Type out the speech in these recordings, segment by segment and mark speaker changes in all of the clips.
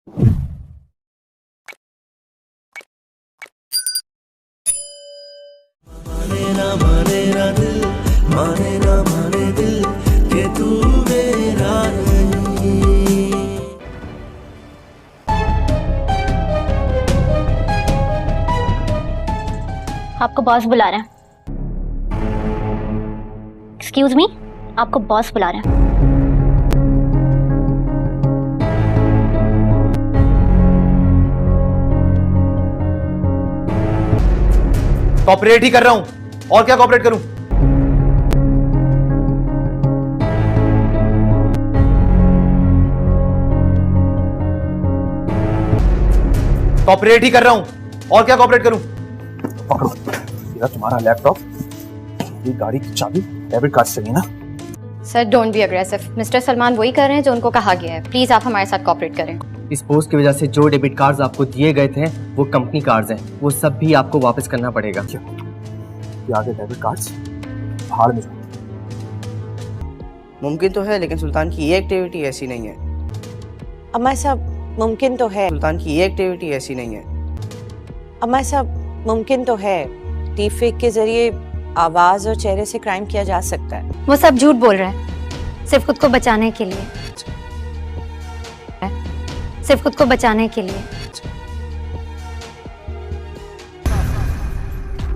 Speaker 1: माने ना दिल, माने ना माने दिल कि तू मेरा नहीं।
Speaker 2: आपको बॉस बुला रहे हैं। एक्सक्यूज मी, आपको बॉस बुला रहे हैं।
Speaker 3: कॉपरेट ही कर रहा हूं, और क्या कॉपरेट करूं? कॉपरेट ही कर रहा हूं, और क्या कॉपरेट करूं? पकड़ो, ये तुम्हारा लैपटॉप, ये गाड़ी की चाबी, डेबिट कार्ड चाहिए ना?
Speaker 4: Sir don't be aggressive. Mister Salman वही कर रहे हैं जो उनको कहा गया है। प्लीज आप हमारे साथ कोऑपरेट करें।
Speaker 5: इस पोस्ट की वजह से जो डेबिट कार्ड्स आपको दिए गए थे वो कंपनी कार्ड्स हैं, वो सब भी आपको वापस करना पड़ेगा।
Speaker 3: ये आगे डेबिट कार्ड्स बाहर में जाओ।
Speaker 6: मुमकिन तो है, लेकिन सुल्तान की ये एक्टिविटी ऐसी नहीं है।
Speaker 7: अम्मा साहब मुमकिन तो है।
Speaker 6: सुल्तान की ये एक्टिविटी ऐसी नहीं है।
Speaker 7: अम्मा साहब मुमकिन तो है। डीपफेक के जरिए आवाज और चेहरे से क्राइम किया जा सकता है।
Speaker 4: वो सब झूठ बोल रहे हैं, सिर्फ खुद को बचाने के लिए, सिर्फ खुद को बचाने के लिए।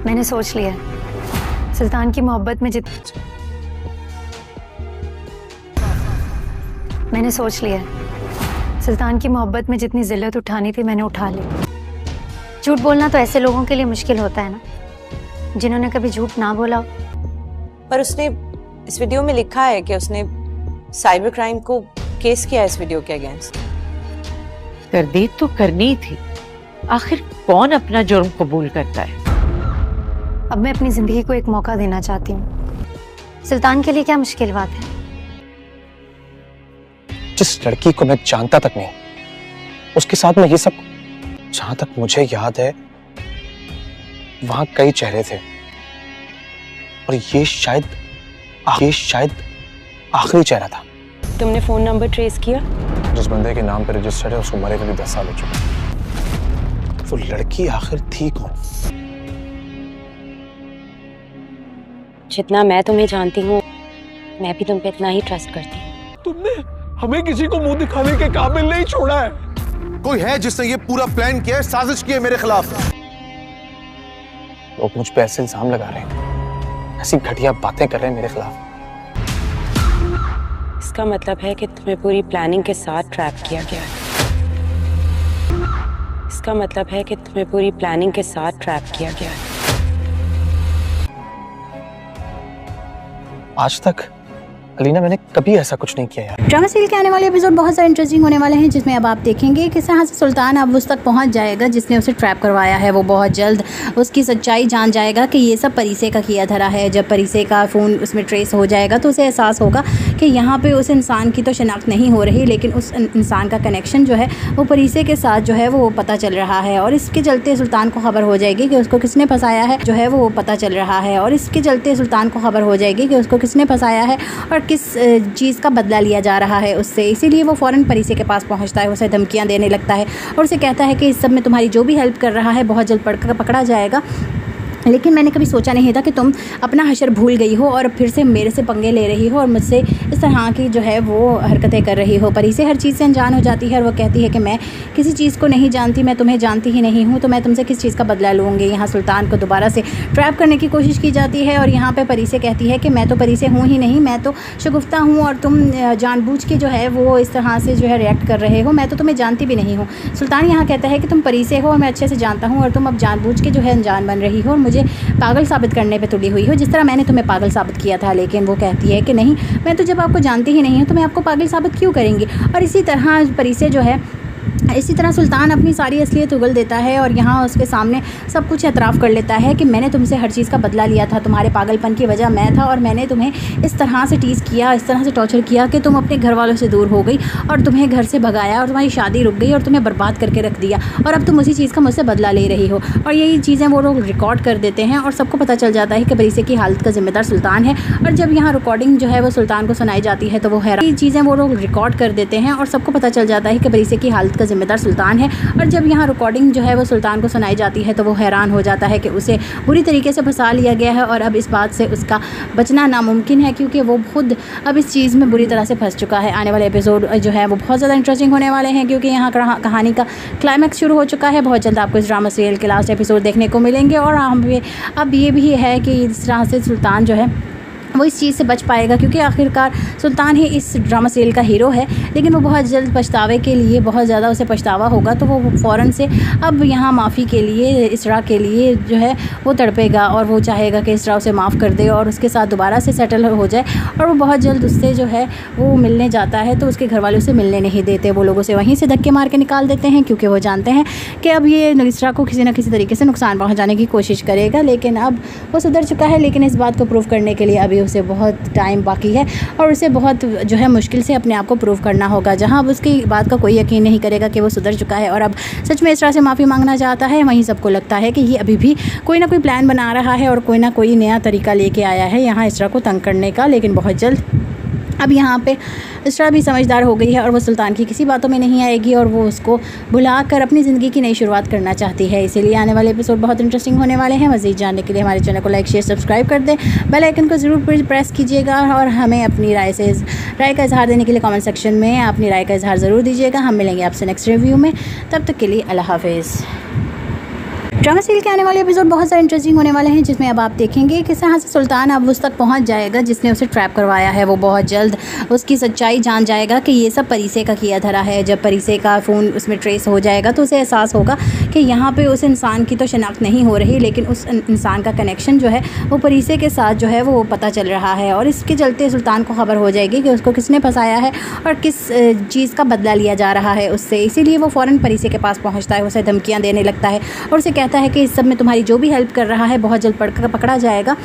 Speaker 4: मैंने सोच लिया, सुल्तान की मोहब्बत में मैंने सोच लिया, सुल्तान की मोहब्बत में जितनी जिल्लत उठानी थी मैंने उठा ली। झूठ बोलना तो ऐसे लोगों के लिए मुश्किल होता है ना, जिन्होंने कभी झूठ ना बोला।
Speaker 7: पर उसने इस वीडियो में लिखा है कि उसने साइबर क्राइम को केस किया इस वीडियो के अगेंस्ट।
Speaker 8: तरदीद तो करनी थी, आखिर कौन अपना जुर्म कबूल करता है।
Speaker 4: अब मैं अपनी जिंदगी को एक मौका देना चाहती हूँ। सुल्तान के लिए क्या मुश्किल बात है?
Speaker 3: जिस लड़की को मैं जानता तक नहीं, उसके साथ में ये सब, जहां तक मुझे याद है वहां कई चेहरे थे, और ये शायद आखिरी चेहरा था।
Speaker 7: तुमने फोन नंबर ट्रेस किया?
Speaker 3: जिस बंदे के नाम पे रजिस्टर्ड है उसको मरे कभी 10 साल हो चुके। वो लड़की आखिर थी कौन?
Speaker 7: जितना मैं तुम्हें जानती हूँ, मैं भी तुम पे इतना ही ट्रस्ट करती हूँ।
Speaker 9: तुमने हमें किसी को मुंह दिखाने के काबिल नहीं छोड़ा है।
Speaker 3: कोई है जिसने ये पूरा प्लान किया है, साजिश की है मेरे खिलाफ। लोग मुझ पे ऐसे इल्जाम लगा रहे हैं, ऐसी घटिया बातें कर रहे हैं मेरे खिलाफ।
Speaker 7: इसका मतलब है कि तुम्हें पूरी प्लानिंग के साथ ट्रैप किया गया है। इसका मतलब है कि तुम्हें पूरी प्लानिंग के साथ ट्रैप किया गया है।
Speaker 3: आज तक अलीना मैंने कभी ऐसा कुछ नहीं किया यार।
Speaker 10: ड्रामा सीरियल के आने वाले एपिसोड बहुत ज़्यादा इंटरेस्टिंग होने वाले हैं, जिसमें अब आप देखेंगे किस तरह से सुल्तान अब उस तक पहुंच जाएगा जिसने उसे ट्रैप करवाया है। वो बहुत जल्द उसकी सच्चाई जान जाएगा कि ये सब परिसे का किया धरा है। जब परिसे का फ़ोन उसमें ट्रेस हो जाएगा तो उसे एहसास होगा कि यहाँ पे उस इंसान की तो शनाख्त नहीं हो रही, लेकिन उस इंसान का कनेक्शन जो है वो परिसे के साथ जो है वो पता चल रहा है। और इसके चलते सुल्तान को खबर हो जाएगी कि उसको किसने फंसाया है, जो है वो पता चल रहा है। और इसके चलते सुल्तान को खबर हो जाएगी कि उसको किसने फंसाया है और किस चीज़ का बदला लिया जा रहा है उससे। इसीलिए वो फ़ौरन परिसे के पास पहुंचता है, उसे धमकियां देने लगता है और उसे कहता है कि इस सब में तुम्हारी जो भी हेल्प कर रहा है बहुत जल्द पकड़ा जाएगा। लेकिन मैंने कभी सोचा नहीं था कि तुम अपना हशर भूल गई हो और फिर से मेरे से पंगे ले रही हो और मुझसे इस तरह की जो है वो हरकतें कर रही हो। परी से हर चीज़ से अनजान हो जाती है और वो कहती है कि मैं किसी चीज़ को नहीं जानती, मैं तुम्हें जानती ही नहीं हूँ, तो मैं तुमसे किस चीज़ का बदला लूँगी। यहाँ सुल्तान को दोबारा से ट्रैप करने की कोशिश की जाती है और यहाँ पर परी से कहती है कि मैं तो परी से हूँ ही नहीं, मैं तो शगुफ्ता हूँ और तुम जानबूझ के जो है वो इस तरह से जो है रिएक्ट कर रहे हो, मैं तो तुम्हें जानती भी नहीं हूँ। सुल्तान यहाँ कहता है कि तुम परी से हो और मैं अच्छे से जानता हूँ और तुम अब जानबूझ के जो है अनजान बन रही हो और मुझे पागल साबित करने पे तुली हुई हो, जिस तरह मैंने तुम्हें पागल साबित किया था। लेकिन वो कहती है कि नहीं, मैं तो जब आपको जानती ही नहीं हूँ तो मैं आपको पागल साबित क्यों करेंगी। और इसी तरह परी से जो है इसी तरह सुल्तान अपनी सारी असलियत उगल देता है और यहाँ उसके सामने सब कुछ एतराफ़ कर लेता है कि मैंने तुमसे हर चीज़ का बदला लिया था, तुम्हारे पागलपन की वजह मैं था और मैंने तुम्हें इस तरह से टीज़ किया, इस तरह से टॉर्चर किया कि तुम अपने घर वालों से दूर हो गई और तुम्हें घर से भगाया और तुम्हारी शादी रुक गई और तुम्हें बर्बाद करके रख दिया और अब तुम उसी चीज़ का मुझसे बदला ले रही हो। और यही चीज़ें वो लोग रिकॉर्ड कर देते हैं और सबको पता चल जाता है कि परिसे की हालत का जिम्मेदार सुल्तान है। और जब यहाँ रिकॉर्डिंग जो है वो सुल्तान को सुनाई जाती है तो वो हैरान, ये चीज़ें वो लोग रिकॉर्ड कर देते हैं और सबको पता चल जाता है कि परिसे की हालत का जिम्मेदार सुल्तान है। और जब यहाँ रिकॉर्डिंग जो है वो सुल्तान को सुनाई जाती है तो वो हैरान हो जाता है कि उसे बुरी तरीके से फंसा लिया गया है और अब इस बात से उसका बचना नामुमकिन है, क्योंकि वो खुद अब इस चीज़ में बुरी तरह से फंस चुका है। आने वाले एपिसोड जो है वो बहुत ज़्यादा इंटरेस्टिंग होने वाले हैं, क्योंकि यहाँ कहानी का क्लाइमैक्स शुरू हो चुका है। बहुत जल्द आपको इस ड्रामा सीरियल के लास्ट एपिसोड देखने को मिलेंगे और अब ये भी है कि इस तरह से सुल्तान जो है वो इस चीज़ से बच पाएगा, क्योंकि आखिरकार सुल्तान ही इस ड्रामा सीरियल का हीरो है। लेकिन वो बहुत जल्द पछतावे के लिए, बहुत ज़्यादा उसे पछतावा होगा तो वो फ़ौरन से अब यहाँ माफ़ी के लिए, इसरा के लिए जो है वो तड़पेगा और वो चाहेगा कि इसरा उसे माफ़ कर दे और उसके साथ दोबारा से सेटल हो जाए। और वो बहुत जल्द उससे जो है वो मिलने जाता है तो उसके घर वाले उसे मिलने नहीं देते, वो लोगों से वहीं से धक्के मार के निकाल देते हैं, क्योंकि वो जानते हैं कि अब ये इसरा को किसी न किसी तरीके से नुकसान पहुँचाने की कोशिश करेगा। लेकिन अब वो सुधर चुका है, लेकिन इस बात को प्रूव करने के लिए अभी उसे बहुत टाइम बाकी है और उसे बहुत जो है मुश्किल से अपने आप को प्रूव करना होगा, जहां अब उसकी बात का कोई यकीन नहीं करेगा कि वो सुधर चुका है और अब सच में इसरा से माफ़ी मांगना चाहता है। वहीं सबको लगता है कि ये अभी भी कोई ना कोई प्लान बना रहा है और कोई ना कोई नया तरीका लेके आया है यहाँ इसरा को तंग करने का। लेकिन बहुत जल्द अब यहाँ पे इसरा भी समझदार हो गई है और वो सुल्तान की किसी बातों में नहीं आएगी और वो उसको भुलाकर अपनी ज़िंदगी की नई शुरुआत करना चाहती है। इसीलिए आने वाले एपिसोड बहुत इंटरेस्टिंग होने वाले हैं। मज़ीद जानने के लिए हमारे चैनल को लाइक, शेयर, सब्सक्राइब कर दें। बेल आइकन को ज़रूर प्रेस कीजिएगा और हमें अपनी राय का इजहार देने के लिए कमेंट सेक्शन में अपनी राय का इजहार ज़रूर दीजिएगा। हम मिलेंगे आपसे नेक्स्ट रिव्यू में, तब तक के लिए अल्लाह हाफिज़। ड्रामा सीरियल के आने वाले एपिसोड बहुत ज़्यादा इंटरेस्टिंग होने वाले हैं, जिसमें अब आप देखेंगे कि यहाँ से सुल्तान अब उस तक पहुँच जाएगा जिसने उसे ट्रैप करवाया है। वो बहुत जल्द उसकी सच्चाई जान जाएगा कि ये सब परिसे का किया धरा है। जब परिसे का फ़ोन उसमें ट्रेस हो जाएगा तो उसे एहसास होगा कि यहाँ पे उस इंसान की तो शनाख्त नहीं हो रही, लेकिन उस इंसान का कनेक्शन जो है वो परिसे के साथ जो है वो पता चल रहा है। और इसके चलते सुल्तान को खबर हो जाएगी कि उसको किसने फंसाया है और किस चीज़ का बदला लिया जा रहा है उससे। इसीलिए वो फ़ौरन परिसे के पास पहुँचता है, उसे धमकियाँ देने लगता है और उसे कहता है कि इस सब में तुम्हारी जो भी हेल्प कर रहा है बहुत जल्द पकड़ा जाएगा।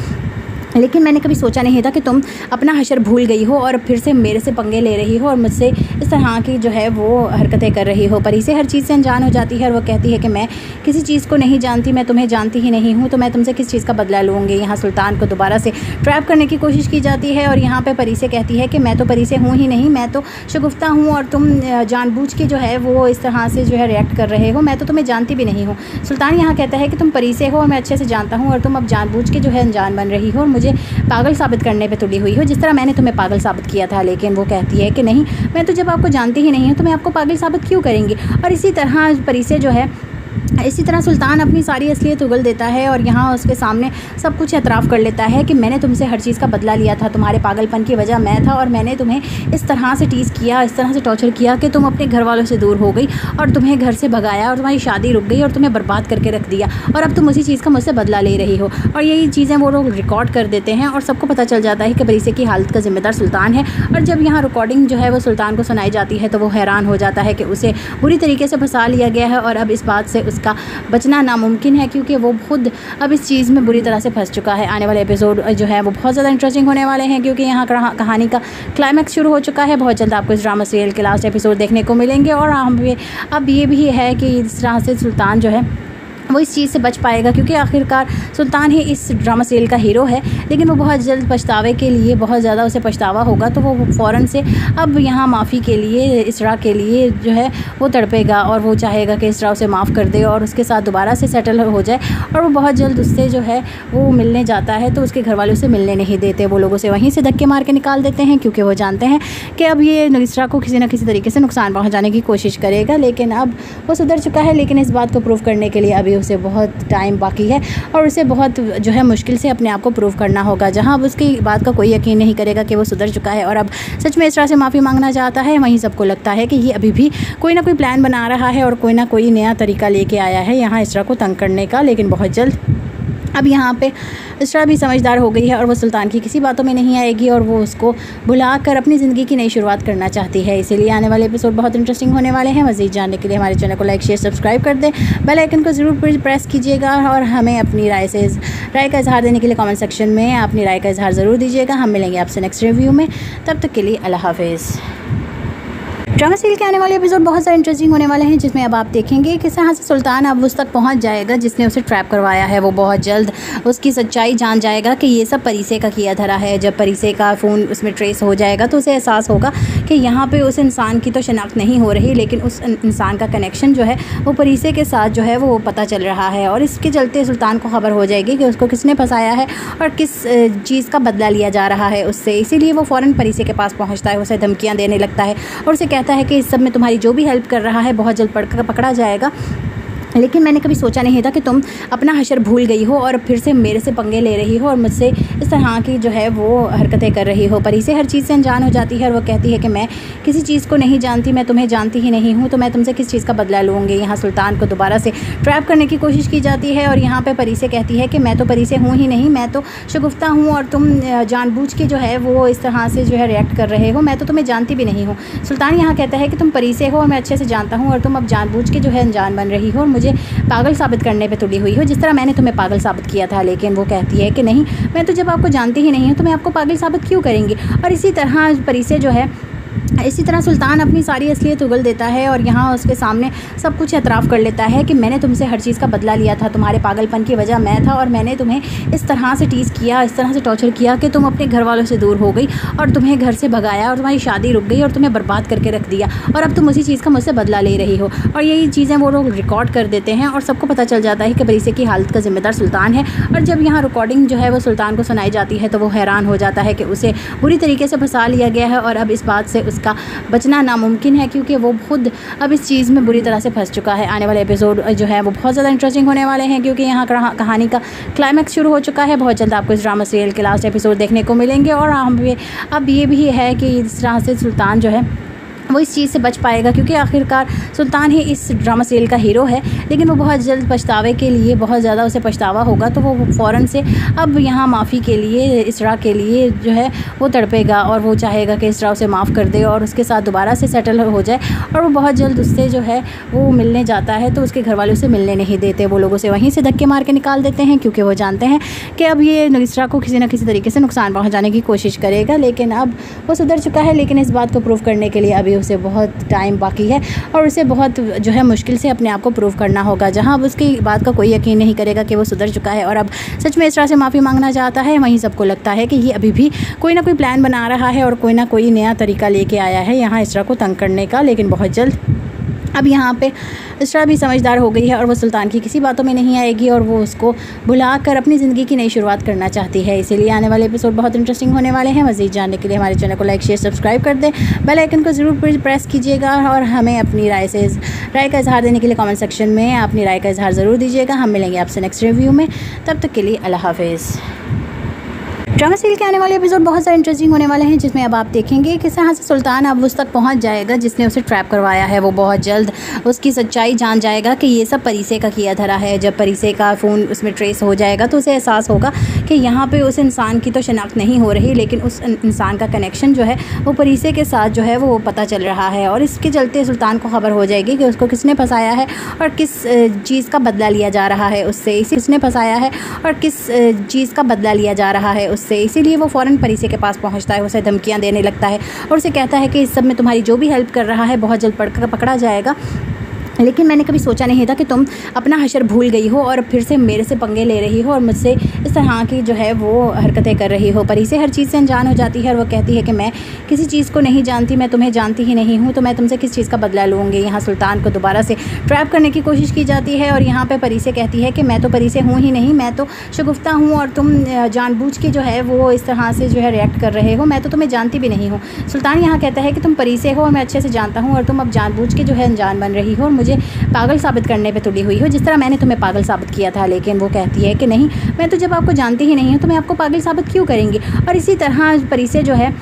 Speaker 10: लेकिन मैंने कभी सोचा नहीं था कि तुम अपना हशर भूल गई हो और फिर से मेरे से पंगे ले रही हो और मुझसे इस तरह की जो है वो हरकतें कर रही हो। परिसे हर चीज़ से अनजान हो जाती है और वो कहती है कि मैं किसी चीज़ को नहीं जानती, मैं तुम्हें जानती ही नहीं हूँ, तो मैं तुमसे किस चीज़ का बदला लूँगी। यहाँ सुल्तान को दोबारा से ट्रैप करने की कोशिश की जाती है और यहाँ पर परिसे कहती है कि मैं तो परिसे हूँ ही नहीं, मैं तो शगुफ्ता हूँ और तुम जानबूझ के जो है वो इस तरह से जो है रिएक्ट कर रहे हो, मैं तो तुम्हें जानती भी नहीं हूँ। सुल्तान यहाँ कहता है कि तुम परिसे हो और मैं अच्छे से जानता हूँ और तुम अब जानबूझ के जो है अनजान बन रही हो और मुझे पागल साबित करने पे तुली हुई हो, जिस तरह मैंने तुम्हें पागल साबित किया था। लेकिन वो कहती है कि नहीं, मैं तो जब आपको जानती ही नहीं हूँ तो मैं आपको पागल साबित क्यों करेंगी। और इसी तरह परिसे जो है इसी तरह सुल्तान अपनी सारी असलियत उगल देता है और यहाँ उसके सामने सब कुछ एतराफ़ कर लेता है कि मैंने तुमसे हर चीज़ का बदला लिया था, तुम्हारे पागलपन की वजह मैं था और मैंने तुम्हें इस तरह से टीज़ किया, इस तरह से टॉर्चर किया कि तुम अपने घर वालों से दूर हो गई और तुम्हें घर से भगाया और तुम्हारी शादी रुक गई और तुम्हें बर्बाद करके रख दिया और अब तुम उसी चीज़ का मुझसे बदला ले रही हो। और यही चीज़ें वो लोग रिकॉर्ड कर देते हैं और सबको पता चल जाता है कि परिसे की हालत का जिम्मेदार सुल्तान है। और जब यहाँ रिकॉर्डिंग जो है वो सुल्तान को सुनाई जाती है तो वो हैरान हो जाता है कि उसे बुरी तरीके से फंसा लिया गया है और अब इस बात से उसका बचना नामुमकिन है, क्योंकि वो खुद अब इस चीज़ में बुरी तरह से फंस चुका है। आने वाले एपिसोड जो है वो बहुत ज़्यादा इंटरेस्टिंग होने वाले हैं, क्योंकि यहाँ कहानी का क्लाइमैक्स शुरू हो चुका है। बहुत जल्द आपको इस ड्रामा सीरियल के लास्ट एपिसोड देखने को मिलेंगे और अब ये भी है कि इस तरह से सुल्तान जो है वो इस चीज़ से बच पाएगा, क्योंकि आखिरकार सुल्तान ही इस ड्रामा सीरियल का हीरो है। लेकिन वो बहुत जल्द पछतावे के लिए, बहुत ज़्यादा उसे पछतावा होगा तो वो फ़ौरन से अब यहाँ माफ़ी के लिए, इसरा के लिए जो है वो तड़पेगा और वो चाहेगा कि इसरा उसे माफ़ कर दे और उसके साथ दोबारा से सेटल हो जाए। और वो बहुत जल्द उससे जो है वो मिलने जाता है तो उसके घर वाले उसे मिलने नहीं देते, वो लोगों से वहीं से धक्के मार के निकाल देते हैं, क्योंकि वो जानते हैं कि अब ये इसरा को किसी न किसी तरीके से नुकसान पहुँचाने की कोशिश करेगा। लेकिन अब वो सुधर चुका है, लेकिन इस बात को प्रूव करने के लिए अभी उसे बहुत टाइम बाकी है और उसे बहुत जो है मुश्किल से अपने आप को प्रूव करना होगा, जहां अब उसकी बात का कोई यकीन नहीं करेगा कि वो सुधर चुका है और अब सच में इसरा से माफ़ी मांगना चाहता है। वहीं सबको लगता है कि ये अभी भी कोई ना कोई प्लान बना रहा है और कोई ना कोई नया तरीका लेके आया है यहाँ इसरा को तंग करने का। लेकिन बहुत जल्द अब यहाँ पे इसरा भी समझदार हो गई है और वो सुल्तान की किसी बातों में नहीं आएगी और वो उसको भुलाकर अपनी ज़िंदगी की नई शुरुआत करना चाहती है। इसीलिए आने वाले एपिसोड बहुत इंटरेस्टिंग होने वाले हैं। मज़ीद जानने के लिए हमारे चैनल को लाइक, शेयर, सब्सक्राइब कर दें। बेल आइकन को ज़रूर प्रेस कीजिएगा और हमें अपनी राय का इजहार देने के लिए कमेंट सेक्शन में अपनी राय का इजहार ज़रूर दीजिएगा। हम मिलेंगे आपसे नेक्स्ट रिव्यू में, तब तक के लिए अल्लाह हाफिज़। ड्रामा सीरियल के आने वाले एपिसोड बहुत ज़्यादा इंटरेस्टिंग होने वाले हैं, जिसमें अब आप देखेंगे कि कहाँ से सुल्तान अब उस तक पहुंच जाएगा जिसने उसे ट्रैप करवाया है। वो बहुत जल्द उसकी सच्चाई जान जाएगा कि ये सब परिसे का किया धरा है। जब परिसे का फ़ोन उसमें ट्रेस हो जाएगा तो उसे एहसास होगा कि यहाँ पे उस इंसान की तो शनाख्त नहीं हो रही, लेकिन उस इंसान का कनेक्शन जो है वो परिसे के साथ जो है वो पता चल रहा है। और इसके चलते सुल्तान को खबर हो जाएगी कि उसको किसने फंसाया है और किस चीज़ का बदला लिया जा रहा है उससे। इसीलिए वो फ़ौरन परिसे के पास पहुँचता है, उसे धमकियाँ देने लगता है और उसे कहता है कि इस सब में तुम्हारी जो भी हेल्प कर रहा है बहुत जल्द पकड़ा जाएगा। लेकिन मैंने कभी सोचा नहीं था कि तुम अपना हशर भूल गई हो और फिर से मेरे से पंगे ले रही हो और मुझसे इस तरह की जो है वो हरकतें कर रही हो। परिसे हर चीज़ से अनजान हो जाती है और वो कहती है कि मैं किसी चीज़ को नहीं जानती, मैं तुम्हें जानती ही नहीं हूँ, तो मैं तुमसे किस चीज़ का बदला लूँगी। यहाँ सुल्तान को दोबारा से ट्रैप करने की कोशिश की जाती है और यहाँ पर परिसे कहती है कि मैं तो परिसे हूँ ही नहीं, मैं तो शगुफ्ता हूँ और तुम जानबूझ के जो है वो इस तरह से जो है रिएक्ट कर रहे हो, मैं तो तुम्हें जानती भी नहीं हूँ। सुल्तान यहाँ कहता है कि तुम परिसे हो और मैं अच्छे से जानता हूँ और तुम अब जानबूझ के जो है अनजान बन रही हो और मुझे पागल साबित करने पे तुली हुई हो, जिस तरह मैंने तुम्हें पागल साबित किया था। लेकिन वो कहती है कि नहीं, मैं तो जब आपको जानती ही नहीं हूँ तो मैं आपको पागल साबित क्यों करेंगी। और इसी तरह परिसे जो है सुल्तान अपनी सारी असलियत उगल देता है और यहाँ उसके सामने सब कुछ एतराफ़ कर लेता है कि मैंने तुमसे हर चीज़ का बदला लिया था, तुम्हारे पागलपन की वजह मैं था और मैंने तुम्हें इस तरह से टीज़ किया, इस तरह से टॉर्चर किया कि तुम अपने घर वालों से दूर हो गई और तुम्हें घर से भगाया और तुम्हारी शादी रुक गई और तुम्हें बर्बाद करके रख दिया और अब तुम उसी चीज़ का मुझसे बदला ले रही हो। और यही चीज़ें वो लोग रिकॉर्ड कर देते हैं और सबको पता चल जाता है कि परिसे की हालत का ज़िम्मेदार सुल्तान है। और जब यहाँ रिकॉर्डिंग जो है वो सुल्तान को सुनाई जाती है तो वो हैरान हो जाता है कि उसे बुरी तरीके से फंसा लिया गया है और अब इस बात से उसका बचना नामुमकिन है, क्योंकि वो खुद अब इस चीज़ में बुरी तरह से फंस चुका है। आने वाले एपिसोड जो है वो बहुत ज़्यादा इंटरेस्टिंग होने वाले हैं, क्योंकि यहाँ कहानी का क्लाइमैक्स शुरू हो चुका है। बहुत जल्द आपको इस ड्रामा सीरियल के लास्ट एपिसोड देखने को मिलेंगे और अब ये भी है कि इस तरह से सुल्तान जो है वो इस चीज़ से बच पाएगा, क्योंकि आखिरकार सुल्तान ही इस ड्रामा सीरियल का हीरो है। लेकिन वो बहुत जल्द पछतावे के लिए बहुत ज़्यादा उसे पछतावा होगा, तो वो फ़ौरन से अब यहाँ माफ़ी के लिए इसरा के लिए जो है वो तड़पेगा और वो चाहेगा कि इसरा उसे माफ़ कर दे और उसके साथ दोबारा से सेटल हो जाए। और वो बहुत जल्द उससे जो है वो मिलने जाता है तो उसके घर वाले उसे मिलने नहीं देते, वो लोग उसे वहीं से धक्के मार के निकाल देते हैं, क्योंकि वो जानते हैं कि अब ये इसरा को किसी न किसी तरीके से नुकसान पहुँचाने की कोशिश करेगा। लेकिन अब वो सुधर चुका है, लेकिन इस बात को प्रूव करने के लिए अभी उसे बहुत टाइम बाकी है और उसे बहुत जो है मुश्किल से अपने आप को प्रूव करना होगा। जहां अब उसकी बात का कोई यकीन नहीं करेगा कि वो सुधर चुका है और अब सच में इसरा से माफ़ी मांगना चाहता है, वहीं सबको लगता है कि ये अभी भी कोई ना कोई प्लान बना रहा है और कोई ना कोई नया तरीका लेके आया है यहाँ इसरा को तंग करने का। लेकिन बहुत जल्द अब यहाँ पे इसरा भी समझदार हो गई है और वो सुल्तान की किसी बातों में नहीं आएगी और वो उसको भुलाकर अपनी ज़िंदगी की नई शुरुआत करना चाहती है। इसीलिए आने वाले एपिसोड बहुत इंटरेस्टिंग होने वाले हैं। मज़ीद जानने के लिए हमारे चैनल को लाइक शेयर सब्सक्राइब कर दें, बेल आइकन को ज़रूर प्रेस कीजिएगा और हमें अपनी राय का इजहार देने के लिए कमेंट सेक्शन में अपनी राय का इजहार ज़रूर दीजिएगा। हम मिलेंगे आपसे नेक्स्ट रिव्यू में, तब तक के लिए अल्लाह हाफिज़। ड्रामा सीरियल के आने वाले एपिसोड बहुत ज़्यादा इंटरेस्टिंग होने वाले हैं, जिसमें अब आप देखेंगे कि कहाँ से सुल्तान अब उस तक पहुँच जाएगा जिसने उसे ट्रैप करवाया है। वो बहुत जल्द उसकी सच्चाई जान जाएगा कि ये सब परिसे का किया धरा है। जब परिसे का फ़ोन उसमें ट्रेस हो जाएगा तो उसे एहसास होगा कि यहाँ पे उस इंसान की तो शनाख्त नहीं हो रही, लेकिन उस इंसान का कनेक्शन जो है वो परिसे के साथ जो है वो पता चल रहा है। और इसके चलते सुल्तान को खबर हो जाएगी कि उसको किसने फंसाया है और किस चीज़ का बदला लिया जा रहा है उससे। किसने फंसाया है और किस चीज़ का बदला लिया जा रहा है उससे। इसीलिए वो फ़ौरन परिसे के पास पहुंचता है, उसे धमकियां देने लगता है और उसे कहता है कि इस सब में तुम्हारी जो भी हेल्प कर रहा है बहुत जल्द पकड़ा जाएगा। लेकिन मैंने कभी सोचा नहीं था कि तुम अपना हशर भूल गई हो और फिर से मेरे से पंगे ले रही हो और मुझसे इस तरह की जो है वो हरकतें कर रही हो। परिसे हर चीज़ से अनजान हो जाती है और वो कहती है कि मैं किसी चीज़ को नहीं जानती, मैं तुम्हें जानती ही नहीं हूँ, तो मैं तुमसे किस चीज़ का बदला लूँगी। यहाँ सुल्तान को दोबारा से ट्रैप करने की कोशिश की जाती है और यहाँ पर परिसे कहती है कि मैं तो परिसे हूँ ही नहीं, मैं तो शगुफ्ता हूँ और तुम जानबूझ के जो है वो इस तरह से जो है रिएक्ट कर रहे हो, मैं तो तुम्हें जानती भी नहीं हूँ। सुल्तान यहाँ कहता है कि तुम परिसे हो और मैं अच्छे से जानता हूँ और तुम अब जानबूझ के जो है अनजान बन रही हो और मुझे पागल साबित करने पे तुली हुई हो, जिस तरह मैंने तुम्हें पागल साबित किया था। लेकिन वो कहती है कि नहीं, मैं तो जब आपको जानती ही नहीं हूँ तो मैं आपको पागल साबित क्यों करेंगी। और इसी तरह परिसे जो है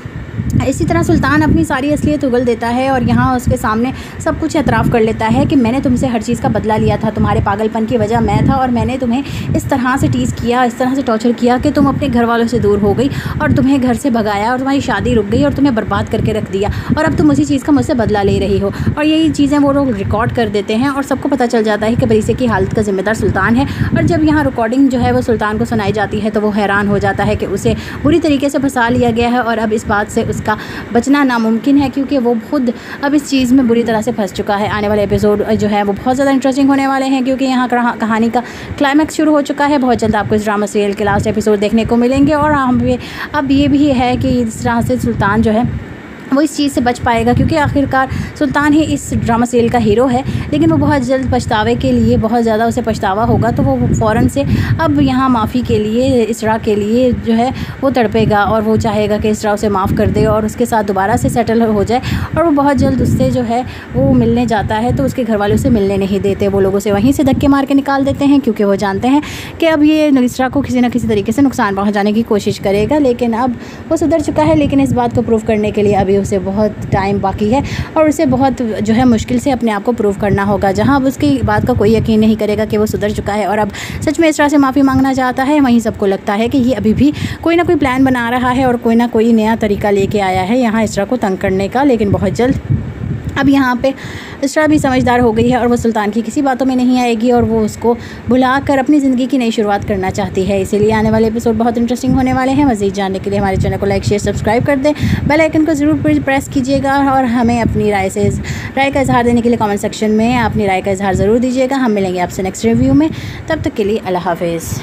Speaker 10: इसी तरह सुल्तान अपनी सारी असलियत उगल देता है और यहाँ उसके सामने सब कुछ एतराफ़ कर लेता है कि मैंने तुमसे हर चीज़ का बदला लिया था, तुम्हारे पागलपन की वजह मैं था और मैंने तुम्हें इस तरह से टीज़ किया, इस तरह से टॉर्चर किया कि तुम अपने घर वालों से दूर हो गई और तुम्हें घर से भगाया और तुम्हारी शादी रुक गई और तुम्हें बर्बाद करके रख दिया और अब तुम उसी चीज़ का मुझसे बदला ले रही हो। और यही चीज़ें वो लोग रिकॉर्ड कर देते हैं और सबको पता चल जाता है कि परिसे की हालत का ज़िम्मेदार सुल्तान है। और जब यहाँ रिकॉर्डिंग जो है वो सुल्तान को सुनाई जाती है तो वो हैरान हो जाता है कि उसे बुरी तरीके से फंसा लिया गया है और अब इस बात से उसका का बचना नामुमकिन है, क्योंकि वो खुद अब इस चीज़ में बुरी तरह से फंस चुका है। आने वाले एपिसोड जो है वो बहुत ज़्यादा इंटरेस्टिंग होने वाले हैं, क्योंकि यहाँ कहानी का क्लाइमैक्स शुरू हो चुका है। बहुत जल्द आपको इस ड्रामा सीरियल के लास्ट एपिसोड देखने को मिलेंगे। और अब ये भी है कि इस तरह से सुल्तान जो है वो इस चीज़ से बच पाएगा, क्योंकि आखिरकार सुल्तान ही इस ड्रामा सीरियल का हीरो है। लेकिन वो बहुत जल्द पछतावे के लिए, बहुत ज़्यादा उसे पछतावा होगा, तो वो फ़ौरन से अब यहाँ माफ़ी के लिए, इसरा के लिए जो है वो तड़पेगा और वो चाहेगा कि इसरा उसे माफ़ कर दे और उसके साथ दोबारा से सेटल हो जाए। और वो बहुत जल्द उससे जो है वो मिलने जाता है, तो उसके घर वाले उसे मिलने नहीं देते। वो लोग उसे वहीं से धक्के मार के निकाल देते हैं, क्योंकि वो जानते हैं कि अब ये इसरा को किसी न किसी तरीके से नुकसान पहुँचाने की कोशिश करेगा। लेकिन अब वो सुधर चुका है, लेकिन इस बात को प्रूव करने के लिए अभी उसे बहुत टाइम बाकी है और उसे बहुत जो है मुश्किल से अपने आप को प्रूव करना होगा। जहां अब उसकी बात का कोई यकीन नहीं करेगा कि वो सुधर चुका है और अब सच में इसरा से माफ़ी मांगना चाहता है, वहीं सबको लगता है कि ये अभी भी कोई ना कोई प्लान बना रहा है और कोई ना कोई नया तरीका लेके आया है यहाँ इसरा को तंग करने का। लेकिन बहुत जल्द अब यहाँ पे इसरा भी समझदार हो गई है और वो सुल्तान की किसी बातों में नहीं आएगी और वो उसको भुलाकर अपनी ज़िंदगी की नई शुरुआत करना चाहती है। इसीलिए आने वाले एपिसोड बहुत इंटरेस्टिंग होने वाले हैं। मज़ीद जानने के लिए हमारे चैनल को लाइक, शेयर, सब्सक्राइब कर दें। बेल आइकन को ज़रूर प्रेस कीजिएगा और हमें अपनी राय का इजहार देने के लिए कमेंट सेक्शन में अपनी राय का इजहार ज़रूर दीजिएगा। हम मिलेंगे आपसे नेक्स्ट रिव्यू में, तब तक के लिए अल्लाह हाफिज़।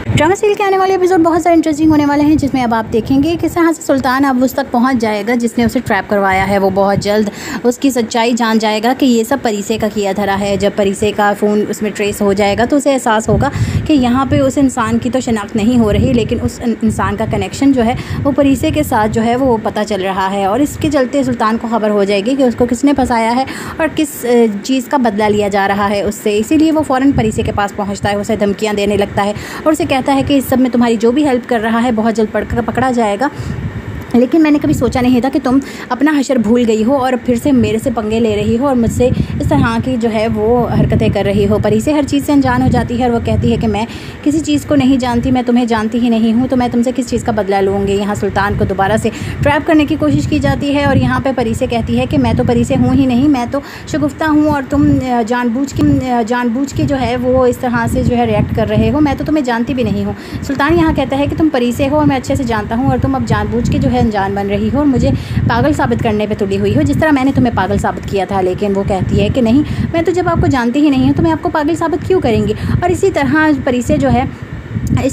Speaker 10: ड्रामा सीरियल के आने वाले एपिसोड बहुत ज़्यादा इंटरेस्टिंग होने वाले हैं, जिसमें अब आप देखेंगे कि यहाँ से सुल्तान अब उस तक पहुँच जाएगा जिसने उसे ट्रैप करवाया है। वो बहुत जल्द उसकी सच्चाई जान जाएगा कि ये सब परिसे का किया धरा है। जब परिसे का फ़ोन उसमें ट्रेस हो जाएगा तो उसे एहसास होगा कि यहाँ पे उस इंसान की तो शनाख्त नहीं हो रही, लेकिन उस इंसान का कनेक्शन जो है वो परिसे के साथ जो है वो पता चल रहा है। और इसके चलते सुल्तान को खबर हो जाएगी कि उसको किसने फंसाया है और किस चीज़ का बदला लिया जा रहा है उससे। इसीलिए वो फ़ौरन परिसे के पास पहुँचता है, उसे धमकियाँ देने लगता है और उसे कहता है कि इस सब में तुम्हारी जो भी हेल्प कर रहा है बहुत जल्द पकड़ा जाएगा। लेकिन मैंने कभी सोचा नहीं था कि तुम अपना हशर भूल गई हो और फिर से मेरे से पंगे ले रही हो और मुझसे इस तरह की जो है वो हरकतें कर रही हो। परी से हर चीज़ से अनजान हो जाती है और वो कहती है कि मैं किसी चीज़ को नहीं जानती, मैं तुम्हें जानती ही नहीं हूँ, तो मैं तुमसे किस चीज़ का बदला लूँगी। यहाँ सुल्तान को दोबारा से ट्रैप करने की कोशिश की जाती है और यहाँ पर परी से कहती है कि मैं तो परी से हूँ ही नहीं, मैं तो शगुफ्ता हूँ और तुम जानबूझ के जो है वो इस तरह से जो है रिएक्ट कर रहे हो, मैं तो तुम्हें जानती भी नहीं हूँ। सुल्तान यहाँ कहता है कि तुम परी से हो और मैं अच्छे से जानता हूँ और तुम अब जानबूझ के जो है अनजान बन रही हो और मुझे पागल साबित करने पे तुली हुई हो, जिस तरह मैंने तुम्हें पागल साबित किया था। लेकिन वो कहती है कि नहीं, मैं तो जब आपको जानती ही नहीं हूँ तो मैं आपको पागल साबित क्यों करेंगी। और इसी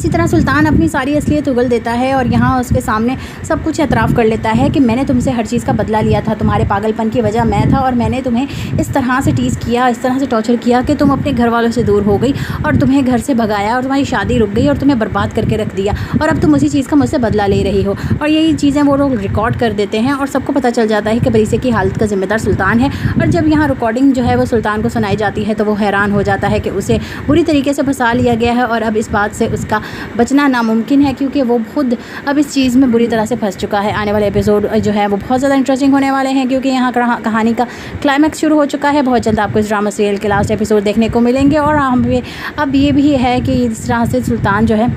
Speaker 10: तरह सुल्तान अपनी सारी असलियत उगल देता है और यहाँ उसके सामने सब कुछ एतराफ़ कर लेता है कि मैंने तुमसे हर चीज़ का बदला लिया था, तुम्हारे पागलपन की वजह मैं था और मैंने तुम्हें इस तरह से टीज़ किया, इस तरह से टॉर्चर किया कि तुम अपने घर वालों से दूर हो गई और तुम्हें घर से भगाया और तुम्हारी शादी रुक गई और तुम्हें बर्बाद करके रख दिया और अब तुम उसी चीज़ का मुझसे बदला ले रही हो। और यही चीज़ें वो लोग रिकॉर्ड कर देते हैं और सबको पता चल जाता है कि परिसे की हालत का जिम्मेदार सुल्तान है। और जब यहाँ रिकॉर्डिंग जो है वो सुल्तान को सुनाई जाती है तो वो हैरान हो जाता है कि उसे बुरी तरीके से फंसा लिया गया है और अब इस बात से उसका बचना नामुमकिन है, क्योंकि वो खुद अब इस चीज़ में बुरी तरह से फंस चुका है। आने वाले एपिसोड जो है वो बहुत ज़्यादा इंटरेस्टिंग होने वाले हैं, क्योंकि यहाँ कहानी का क्लाइमैक्स शुरू हो चुका है। बहुत जल्द आपको इस ड्रामा सीरियल के लास्ट एपिसोड देखने को मिलेंगे। और अब ये भी है कि इस तरह से सुल्तान जो है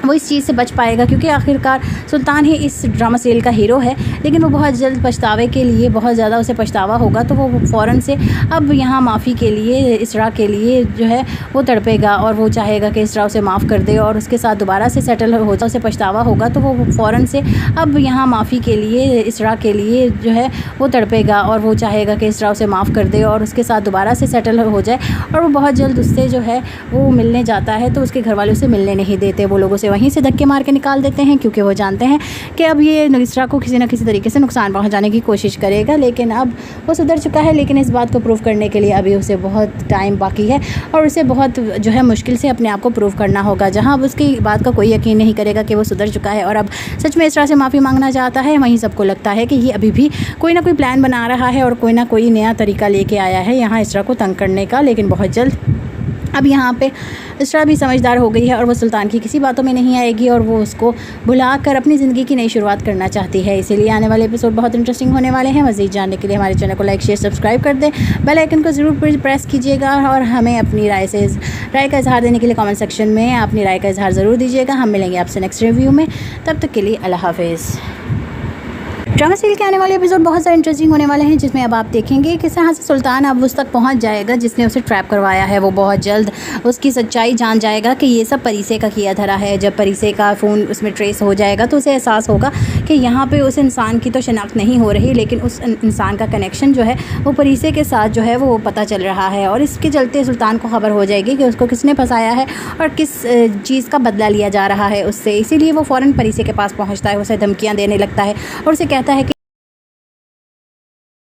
Speaker 10: वो इस चीज़ से बच पाएगा, क्योंकि आखिरकार सुल्तान ही इस ड्रामा सीरियल का हीरो है। लेकिन वो बहुत जल्द पछतावे के लिए, बहुत ज़्यादा उसे पछतावा होगा, तो वो फ़ौरन से अब यहाँ माफ़ी के लिए, इसरा के लिए जो है वो तड़पेगा और वो चाहेगा कि इसरा उसे माफ़ कर दे और उसके साथ दोबारा से सेटल हो जाए। उसे पछतावा होगा, तो वो फ़ौरन से अब यहाँ माफ़ी के लिए, इसरा के लिए जो है वो तड़पेगा और वो चाहेगा कि इसरा उसे माफ़ कर दे और उसके साथ दोबारा से सेटल हो जाए। और वो बहुत जल्द उससे जो है वो मिलने जाता है, तो उसके घर वाले उसे मिलने नहीं देते। वो लोग उसे वहीं से धक्के मार के निकाल देते हैं, क्योंकि वो जानते हैं कि अब ये इसरा को किसी न किसी तरीके से नुकसान पहुंचाने की कोशिश करेगा। लेकिन अब वो सुधर चुका है, लेकिन इस बात को प्रूव करने के लिए अभी उसे बहुत टाइम बाकी है और उसे बहुत जो है मुश्किल से अपने आप को प्रूव करना होगा। जहां अब उसकी बात का कोई यकीन नहीं करेगा कि वो सुधर चुका है और अब सच में इसरा से माफ़ी मांगना चाहता है, वहीं सबको लगता है कि ये अभी भी कोई ना कोई प्लान बना रहा है और कोई ना कोई नया तरीका लेके आया है यहाँ इसरा को तंग करने का। लेकिन बहुत जल्द अब यहाँ पे इसरा भी समझदार हो गई है और वो सुल्तान की किसी बातों में नहीं आएगी और वो उसको भुलाकर अपनी ज़िंदगी की नई शुरुआत करना चाहती है। इसीलिए आने वाले एपिसोड बहुत इंटरेस्टिंग होने वाले हैं। मज़ीद जानने के लिए हमारे चैनल को लाइक, शेयर, सब्सक्राइब कर दें। बेल आइकन को ज़रूर प्रेस कीजिएगा और हमें अपनी राय का इजहार देने के लिए कमेंट सेक्शन में अपनी राय का इजहार ज़रूर दीजिएगा। हम मिलेंगे आपसे नेक्स्ट रिव्यू में, तब तक के लिए अल्लाह हाफिज़। ड्रामा सीरियल के आने वाले एपिसोड बहुत ज़्यादा इंटरेस्टिंग होने वाले हैं, जिसमें अब आप देखेंगे किस तरह से सुल्तान अब उस तक पहुंच जाएगा जिसने उसे ट्रैप करवाया है। वो बहुत जल्द उसकी सच्चाई जान जाएगा कि ये सब परिसे का किया धरा है। जब परिसे का फ़ोन उसमें ट्रेस हो जाएगा तो उसे एहसास होगा कि यहाँ पे उस इंसान की तो शनाख्त नहीं हो रही, लेकिन उस इंसान का कनेक्शन जो है वो परिसे के साथ जो है वो पता चल रहा है। और इसके चलते सुल्तान को खबर हो जाएगी कि उसको किसने फंसाया है और किस चीज़ का बदला लिया जा रहा है उससे। इसीलिए वो फ़ौरन परिसे के पास पहुँचता है, उसे धमकियाँ देने लगता है और उसे कहता है कि